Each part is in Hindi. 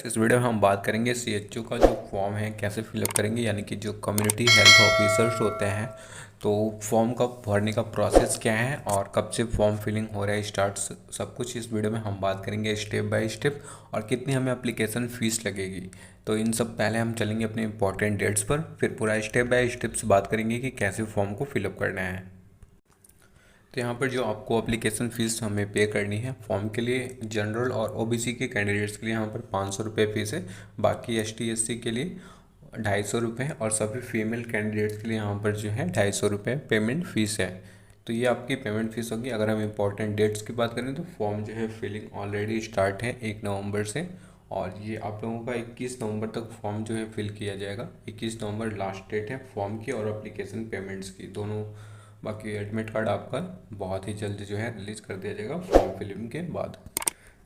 गाइस, इस वीडियो में हम बात करेंगे सीएचओ का जो फॉर्म है कैसे फिलअप करेंगे, यानी कि जो कम्युनिटी हेल्थ ऑफिसर्स होते हैं तो फॉर्म का भरने का प्रोसेस क्या है और कब से फॉर्म फिलिंग हो रहा है स्टार्ट, सब कुछ इस वीडियो में हम बात करेंगे स्टेप बाय स्टेप। और कितनी हमें एप्लीकेशन फ़ीस लगेगी, तो इन सब पहले हम चलेंगे अपने इंपॉर्टेंट डेट्स पर, फिर पूरा स्टेप बाय स्टेप्स बात करेंगे कि कैसे फॉर्म को फिलअप करना है। तो यहाँ पर जो आपको एप्लीकेशन फ़ीस हमें पे करनी है फॉर्म के लिए, जनरल और ओबीसी के कैंडिडेट्स के लिए यहाँ पर 500 रुपये फ़ीस है। बाकी एसटी एससी के लिए 250 रुपये और सभी फीमेल कैंडिडेट्स के लिए यहाँ पर जो है 250 रुपये पेमेंट फ़ीस है। तो ये आपकी पेमेंट फ़ीस होगी। अगर हम इंपॉर्टेंट डेट्स की बात करें तो फॉर्म जो है फिलिंग ऑलरेडी स्टार्ट है 1 नवंबर से, और ये आप लोगों का 21 नवंबर तक फॉर्म जो है फिल किया जाएगा। 21 नवंबर लास्ट डेट है फॉर्म की और एप्लीकेशन पेमेंट्स की दोनों। बाकी एडमिट कार्ड आपका बहुत ही जल्द जो है रिलीज़ कर दिया जाएगा फॉर्म फिलिंग के बाद।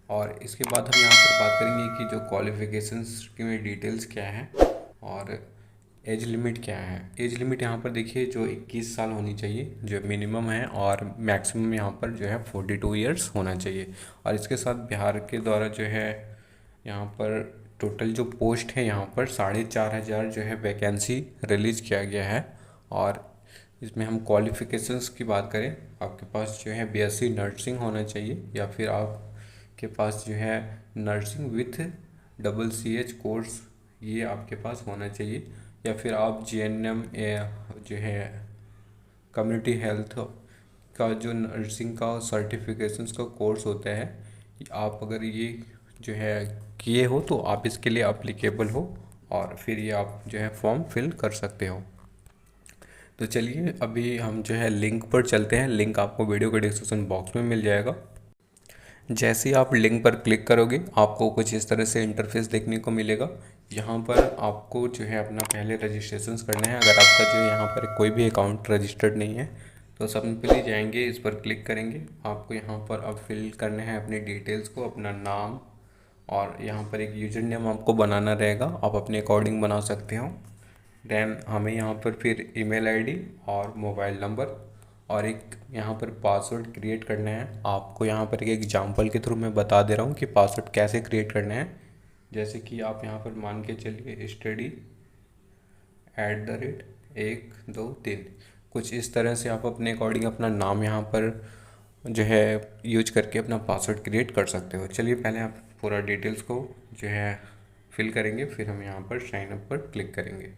और इसके बाद हम यहाँ पर बात करेंगे कि जो क्वालिफ़िकेशंस की डिटेल्स क्या है और एज लिमिट क्या है। एज लिमिट यहाँ पर देखिए जो 21 साल होनी चाहिए जो मिनिमम है, और मैक्सिमम यहाँ पर जो है 42 ईयर्स होना चाहिए। और इसके साथ बिहार के द्वारा जो है यहाँ पर टोटल जो पोस्ट है यहाँ पर 4,500 जो है वैकेंसी रिलीज़ किया गया है। और इसमें हम क्वालिफ़िकेशंस की बात करें, आपके पास जो है बीएससी नर्सिंग होना चाहिए, या फिर आपके पास जो है नर्सिंग विथ CCH कोर्स ये आपके पास होना चाहिए, या फिर आप जीएनएम जो है कम्युनिटी हेल्थ का जो नर्सिंग का सर्टिफिकेशंस का कोर्स होता है, आप अगर ये जो है किए हो तो आप इसके लिए अप्लीकेबल हो, और फिर ये आप जो है फॉर्म फिल कर सकते हो। तो चलिए अभी हम जो है लिंक पर चलते हैं। लिंक आपको वीडियो के डिस्क्रिप्शन बॉक्स में मिल जाएगा। जैसे ही आप लिंक पर क्लिक करोगे आपको कुछ इस तरह से इंटरफेस देखने को मिलेगा। यहाँ पर आपको जो है अपना पहले रजिस्ट्रेशन करना है। अगर आपका जो है यहाँ पर कोई भी अकाउंट रजिस्टर्ड नहीं है तो सिंपली जाएंगे, इस पर क्लिक करेंगे। आपको यहाँ पर अब फिल करना है अपनी डिटेल्स को, अपना नाम, और यहाँ पर एक यूजर नेम आपको बनाना रहेगा, आप अपने अकॉर्डिंग बना सकते हो। देन हमें यहाँ पर फिर ईमेल आईडी और मोबाइल नंबर और एक यहाँ पर पासवर्ड क्रिएट करना है। आपको यहाँ पर एक एग्जांपल के थ्रू मैं बता दे रहा हूँ कि पासवर्ड कैसे क्रिएट करना है। जैसे कि आप यहाँ पर मान के चलिए study@123, कुछ इस तरह से आप अपने अकॉर्डिंग अपना नाम यहाँ पर जो है यूज करके अपना पासवर्ड क्रिएट कर सकते हो। चलिए पहले आप पूरा डिटेल्स को जो है फिल करेंगे, फिर हम यहाँ पर साइन अप पर क्लिक करेंगे।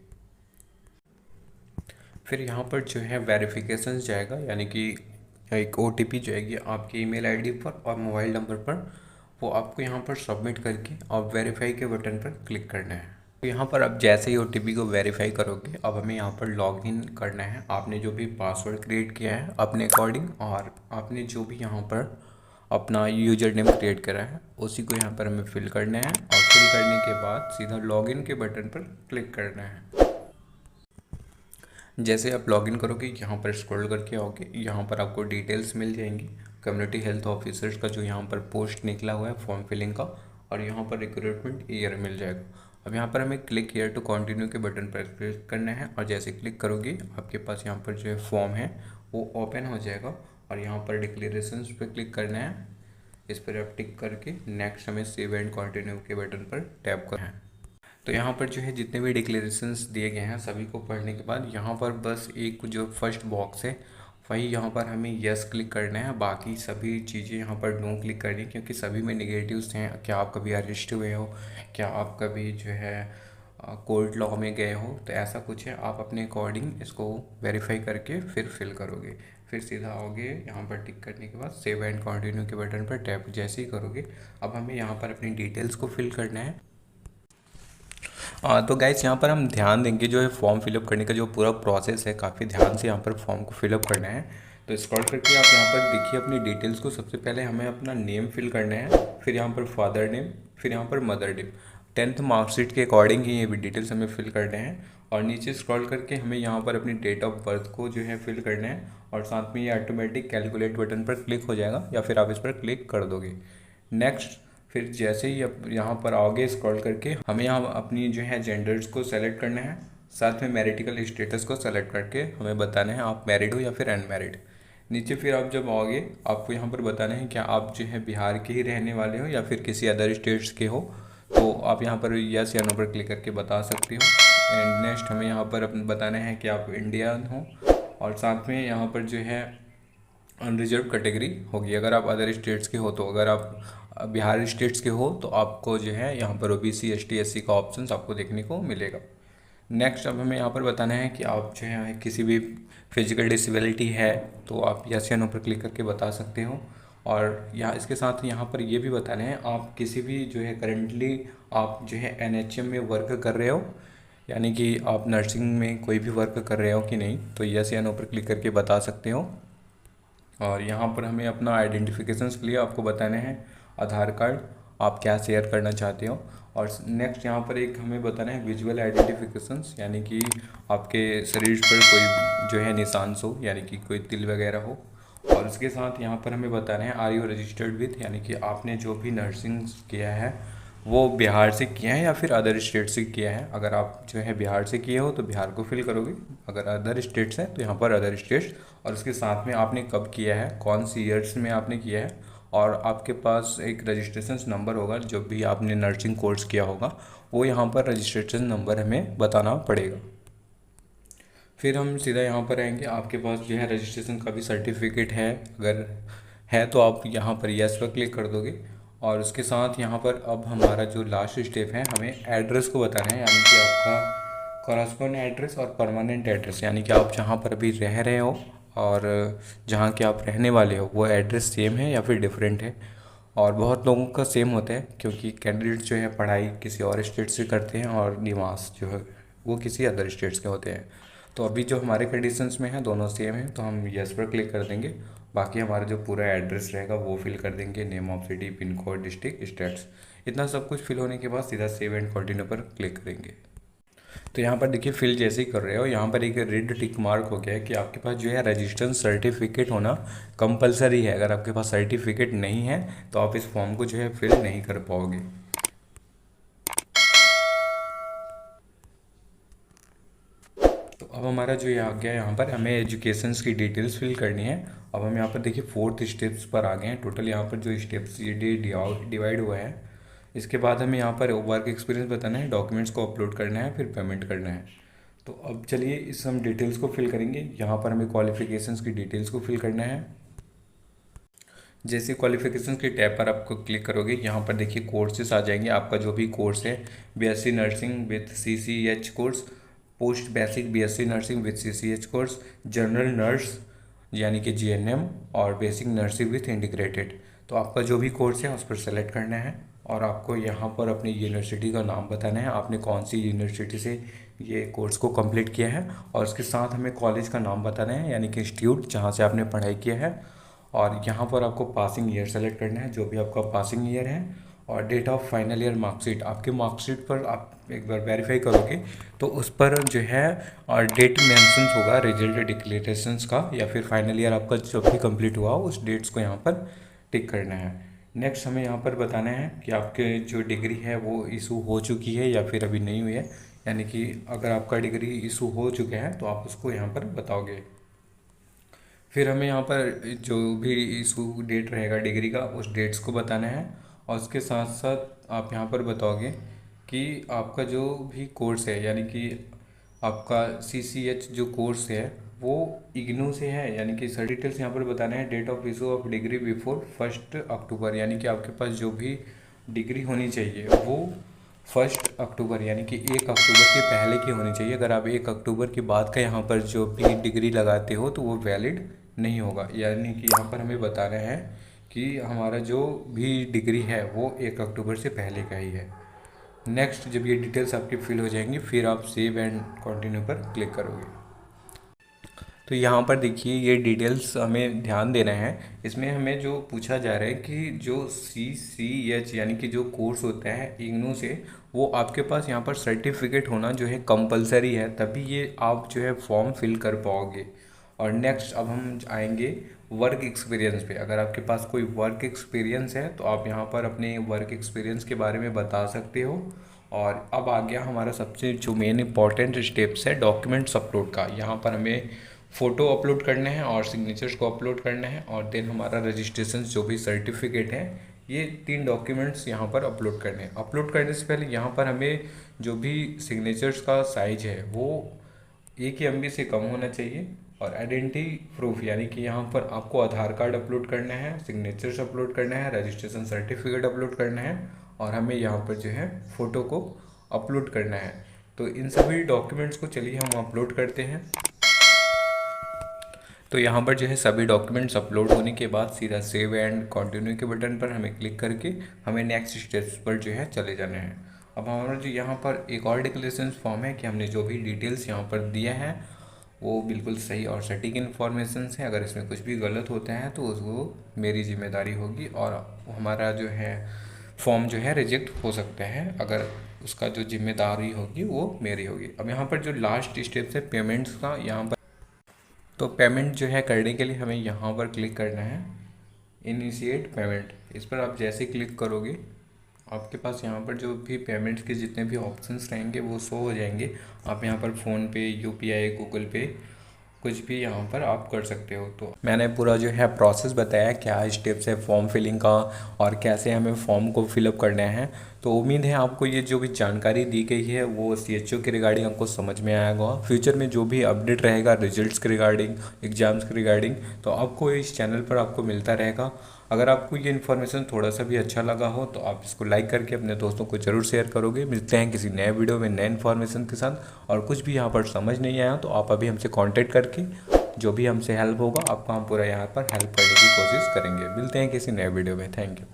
फिर यहाँ पर जो है वेरिफिकेशन जाएगा, यानी कि एक ओटीपी जाएगी आपकी ईमेल आईडी पर और मोबाइल नंबर पर, वो आपको यहाँ पर सबमिट करके और वेरीफाई के बटन पर क्लिक करना है। तो यहाँ पर अब जैसे ही ओटीपी को वेरीफाई करोगे अब हमें यहाँ पर लॉगिन करना है। आपने जो भी पासवर्ड क्रिएट किया है अपने अकॉर्डिंग, और आपने जो भी यहाँ पर अपना यूजर नेम क्रिएट करा है उसी को यहाँ पर हमें फिल करना है, और फिल करने के बाद सीधा लॉगिन के बटन पर क्लिक करना है। जैसे आप लॉगिन करोगे यहाँ पर स्क्रॉल करके आओगे, यहाँ पर आपको डिटेल्स मिल जाएंगी कम्युनिटी हेल्थ ऑफिसर्स का जो यहाँ पर पोस्ट निकला हुआ है फॉर्म फिलिंग का, और यहाँ पर रिक्रूटमेंट ईयर मिल जाएगा। अब यहाँ पर हमें क्लिक हियर टू कंटिन्यू के बटन पर क्लिक करना है, और जैसे क्लिक करोगे आपके पास यहाँ पर जो है फॉर्म है वो ओपन हो जाएगा, और यहाँ पर डिक्लेरेशंस पे क्लिक करना है। इस पर आप टिक करके नेक्स्ट हमें सेव एंड कंटिन्यू के बटन पर टैप करना है। तो यहाँ पर जो है जितने भी डिक्लेरेशंस दिए गए हैं सभी को पढ़ने के बाद यहाँ पर बस एक जो फर्स्ट बॉक्स है वही यहाँ पर हमें यस क्लिक करना है। बाकी सभी चीज़ें यहाँ पर नो क्लिक करनी है, क्योंकि सभी में नेगेटिव्स हैं। क्या आप कभी अरेस्ट हुए हो, क्या आप कभी जो है कोर्ट लॉ में गए हो, तो ऐसा कुछ है। आप अपने अकॉर्डिंग इसको वेरीफाई करके फिर फिल करोगे। फिर सीधा आओगे, यहाँ पर टिक करने के बाद सेव एंड कंटिन्यू के बटन पर टैप जैसे ही करोगे अब हमें यहाँ पर अपनी डिटेल्स को फिल करना है। तो गाइस यहाँ पर हम ध्यान देंगे जो है फॉर्म फिलअप करने का जो पूरा प्रोसेस है, काफ़ी ध्यान से यहाँ पर फॉर्म को फिलअप करना है। तो स्क्रॉल करके आप यहाँ पर देखिए अपनी डिटेल्स को। सबसे पहले हमें अपना नेम फिल करना है, फिर यहाँ पर फादर नेम, फिर यहाँ पर मदर नेम। 10th मार्कशीट के अकॉर्डिंग ही ये भी डिटेल्स हमें फिल करने हैं। और नीचे स्क्रॉल करके हमें यहाँ पर अपनी डेट ऑफ बर्थ को जो है फिल करना है, और साथ में ये ऑटोमेटिक कैलकुलेट बटन पर क्लिक हो जाएगा, या फिर आप इस पर क्लिक कर दोगे। नेक्स्ट फिर जैसे ही अब यहाँ पर आओगे स्क्रॉल करके हमें यहाँ अपनी जो है जेंडर्स को सेलेक्ट करना है, साथ में मैरिटिकल स्टेटस को सेलेक्ट करके हमें बताना है आप मैरिड हो या फिर अनमैरिड। नीचे फिर आप जब आओगे आपको यहाँ पर बताना है क्या आप जो है बिहार के ही रहने वाले हो या फिर किसी अदर स्टेट्स के हो। तो आप यहाँ पर यस या नो पर क्लिक करके बता सकते हो। एंड नेक्स्ट हमें यहाँ पर बताना है कि आप इंडियन हो, और साथ में यहाँ पर जो है अनरिजर्व कैटेगरी होगी। अगर आप अदर स्टेट्स के हो, तो अगर आप बिहार स्टेट्स के हो तो आपको जो है यहाँ पर ओबीसी एसटी एससी का ऑप्शन आपको देखने को मिलेगा। नेक्स्ट अब हमें यहाँ पर बताना है कि आप जो है किसी भी फिजिकल डिसेबिलिटी है तो आप यस या नो पर क्लिक करके बता सकते हो। और यहाँ इसके साथ यहाँ पर ये भी बताना है आप किसी भी जो है करेंटली आप जो है एनएचएम में वर्क कर रहे हो, यानी कि आप नर्सिंग में कोई भी वर्क कर रहे हो कि नहीं, तो यस या नो पर क्लिक करके बता सकते हो। और यहाँ पर हमें अपना आइडेंटिफिकेशंस के लिए आपको बताने हैं आधार कार्ड आप क्या शेयर करना चाहते हो। और नेक्स्ट यहाँ पर एक हमें बताना है विजुअल आइडेंटिफिकेशंस, यानी कि आपके शरीर पर कोई जो है निशान हो, यानी कि कोई तिल वगैरह हो। और उसके साथ यहाँ पर हमें बताना है आर यू रजिस्टर्ड विथ, यानी कि आपने जो भी नर्सिंग किया है वो बिहार से किया है या फिर अदर स्टेट से किया है। अगर आप जो है बिहार से किए हो तो बिहार को फिल करोगे, अगर अदर स्टेट्स हैं तो यहाँ पर अदर स्टेट्स। और उसके साथ में आपने कब किया है, कौन सी ईयर्स में आपने किया है, और आपके पास एक रजिस्ट्रेशन नंबर होगा, जो भी आपने नर्सिंग कोर्स किया होगा वो यहाँ पर रजिस्ट्रेशन नंबर हमें बताना पड़ेगा। फिर हम सीधा यहाँ पर आएंगे, आपके पास जो है रजिस्ट्रेशन का भी सर्टिफिकेट है, अगर है तो आप यहाँ पर यस पर क्लिक कर दोगे। और उसके साथ यहाँ पर अब हमारा जो लास्ट स्टेप है, हमें एड्रेस को बताना है, यानी कि आपका कॉरस्पॉन्ड एड्रेस और परमानेंट एड्रेस, यानी कि आप जहाँ पर अभी रह रहे हो और जहाँ के आप रहने वाले हो वो एड्रेस सेम है या फिर डिफरेंट है। और बहुत लोगों का सेम होता है, क्योंकि कैंडिडेट जो है पढ़ाई किसी और स्टेट से करते हैं और निवास जो है वो किसी अदर स्टेट्स के होते हैं। तो अभी जो हमारे कंडीशंस में है दोनों सेम है, तो हम यस पर क्लिक कर देंगे। बाकी हमारा जो पूरा एड्रेस रहेगा वो फिल कर देंगे, name of city, pin code, district, states. इतना सब कुछ फिल होने के बाद सीधा सेव एंड कंटिन्यू पर क्लिक करेंगे। तो यहाँ पर देखिए फिल जैसे ही कर रहे हो, यहाँ पर एक रेड टिक मार्क हो गया है कि आपके पास जो है रजिस्ट्रेशन सर्टिफिकेट होना कंपलसरी है। अगर आपके पास सर्टिफिकेट नहीं है तो आप इस फॉर्म को जो है फिल नहीं कर पाओगे। तो अब हमारा जो ये आ गया, यहाँ पर हमें एजुकेशंस की डिटेल्स फिल करनी है। अब हम यहाँ पर देखिए फोर्थ स्टेप्स पर आ गए हैं। टोटल यहाँ पर जो स्टेप्स ये डिवाइड हुआ है। इसके बाद हमें यहाँ पर वर्क एक्सपीरियंस बताना है, डॉक्यूमेंट्स को अपलोड करना है, फिर पेमेंट करना है। तो अब चलिए इस हम डिटेल्स को फिल करेंगे। यहाँ पर हमें क्वालिफिकेशंस की डिटेल्स को फिल करना है। जैसे क्वालिफिकेशन के टैब पर आपको क्लिक करोगे, यहाँ पर देखिए कोर्सेस आ जाएंगे। आपका जो भी कोर्स है, BSc nursing with CCH course, post basic BSc nursing with CCH course, general nurse यानी कि जीएनएम, और बेसिक नर्सिंग विथ इंटीग्रेटेड। तो आपका जो भी कोर्स है उस पर सेलेक्ट करना है, और आपको यहाँ पर अपनी यूनिवर्सिटी का नाम बताना है, आपने कौन सी यूनिवर्सिटी से ये कोर्स को कंप्लीट किया है। और उसके साथ हमें कॉलेज का नाम बताना है, यानी कि इंस्टीट्यूट जहाँ से आपने पढ़ाई किया है। और यहाँ पर आपको पासिंग ईयर सेलेक्ट करना है, जो भी आपका पासिंग ईयर है। और date of final year marksheet, आपके मार्कशीट पर आप एक बार वेरीफाई करोगे तो उस पर जो है और डेट मेंशन होगा रिजल्ट डिक्लेरेशंस का, या फिर फाइनल ईयर आपका जो भी कंप्लीट हुआ उस डेट्स को यहाँ पर टिक करना है। नेक्स्ट हमें यहाँ पर बताना है कि आपके जो डिग्री है वो इशू हो चुकी है या फिर अभी नहीं हुई है, यानी कि अगर आपका डिग्री इशू हो चुका है तो आप उसको यहाँ पर बताओगे। फिर हमें यहाँ पर जो भी इशू डेट रहेगा डिग्री का उस डेट्स को बताना है। और उसके साथ साथ आप यहाँ पर बताओगे कि आपका जो भी कोर्स है, यानी कि आपका सीसीएच जो कोर्स है वो इग्नू से है, यानी कि सर डिटेल्स यहाँ पर बताना है। Date of issue of degree before 1 October, यानी कि आपके पास जो भी डिग्री होनी चाहिए वो 1 अक्टूबर यानी कि 1 अक्टूबर के पहले की होनी चाहिए। अगर आप 1 अक्टूबर के बाद का यहाँ पर जो भी डिग्री लगाते हो तो वो वैलिड नहीं होगा, यानी कि यहाँ पर हमें बताना है कि हमारा जो भी डिग्री है वो 1 अक्टूबर से पहले का ही है। नेक्स्ट जब ये डिटेल्स आपकी फिल हो जाएंगी फिर आप सेव एंड कंटिन्यू पर क्लिक करोगे। तो यहाँ पर देखिए ये डिटेल्स हमें ध्यान देना है। इसमें हमें जो पूछा जा रहा है कि जो CCH यानी कि जो कोर्स होता है इग्नू से, वो आपके पास यहाँ पर सर्टिफिकेट होना जो है कंपलसरी है, तभी ये आप जो है फॉर्म फिल कर पाओगे। और नेक्स्ट अब हम आएंगे वर्क एक्सपीरियंस पे। अगर आपके पास कोई वर्क एक्सपीरियंस है तो आप यहाँ पर अपने वर्क एक्सपीरियंस के बारे में बता सकते हो। और अब आ गया हमारा सबसे जो मेन इंपॉर्टेंट स्टेप्स है डॉक्यूमेंट्स अपलोड का। यहाँ पर हमें फ़ोटो अपलोड करना है और सिग्नेचर्स को अपलोड करना है, और देन हमारा रजिस्ट्रेशन जो भी सर्टिफिकेट है ये 3 डॉक्यूमेंट्स यहाँ पर अपलोड करने हैं। अपलोड करने से पहले यहाँ पर हमें जो भी सिग्नेचर्स का साइज है वो 1 MB से कम होना चाहिए। और आइडेंटिटी प्रूफ यानी कि यहाँ पर आपको आधार कार्ड अपलोड करना है, सिग्नेचर्स अपलोड करना है, रजिस्ट्रेशन सर्टिफिकेट अपलोड करना है और हमें यहाँ पर जो है फ़ोटो को अपलोड करना है। तो इन सभी डॉक्यूमेंट्स को चलिए हम अपलोड करते हैं। तो यहाँ पर जो है सभी डॉक्यूमेंट्स अपलोड होने के बाद सीधा सेव एंड कंटिन्यू के बटन पर हमें क्लिक करके हमें नेक्स्ट स्टेप्स पर जो है चले जाना है। अब हमारा जो यहाँ पर एक और डिक्लेरेशन फॉर्म है कि हमने जो भी डिटेल्स यहाँ पर दिया है वो बिल्कुल सही और सटीक इन्फॉर्मेशन है। अगर इसमें कुछ भी गलत होता है तो उसको मेरी जिम्मेदारी होगी और हमारा जो है फॉर्म जो है रिजेक्ट हो सकता है, अगर उसका जो जिम्मेदारी होगी वो मेरी होगी। अब यहाँ पर जो लास्ट स्टेप्स है पेमेंट्स का, यहाँ पर तो पेमेंट जो है करने के लिए हमें यहाँ पर क्लिक करना है इनिशिएट पेमेंट। इस पर आप जैसे क्लिक करोगे आपके पास यहाँ पर जो भी पेमेंट्स के जितने भी ऑप्शंस रहेंगे वो शो हो जाएंगे। आप यहाँ पर फ़ोनपे, UPI, गूगल पे कुछ भी यहाँ पर आप कर सकते हो। तो मैंने पूरा जो है प्रोसेस बताया, क्या स्टेप्स है फॉर्म फिलिंग का और कैसे हमें फॉर्म को फिलअप करना है। तो उम्मीद है आपको ये जो भी जानकारी दी गई है वो CHO के रिगार्डिंग आपको समझ में आएगा। फ्यूचर में जो भी अपडेट रहेगा रिजल्ट्स के रिगार्डिंग, एग्जाम्स के रिगार्डिंग, तो आपको इस चैनल पर आपको मिलता रहेगा। अगर आपको ये इन्फॉर्मेशन थोड़ा सा भी अच्छा लगा हो तो आप इसको लाइक करके अपने दोस्तों को ज़रूर शेयर करोगे। मिलते हैं किसी नए वीडियो में नए इन्फॉर्मेशन के साथ। और कुछ भी यहाँ पर समझ नहीं आया तो आप अभी हमसे कांटेक्ट करके जो भी हमसे हेल्प होगा आपको हम पूरा यहाँ पर हेल्प करने की कोशिश करेंगे। मिलते हैं किसी नए वीडियो में। Thank you.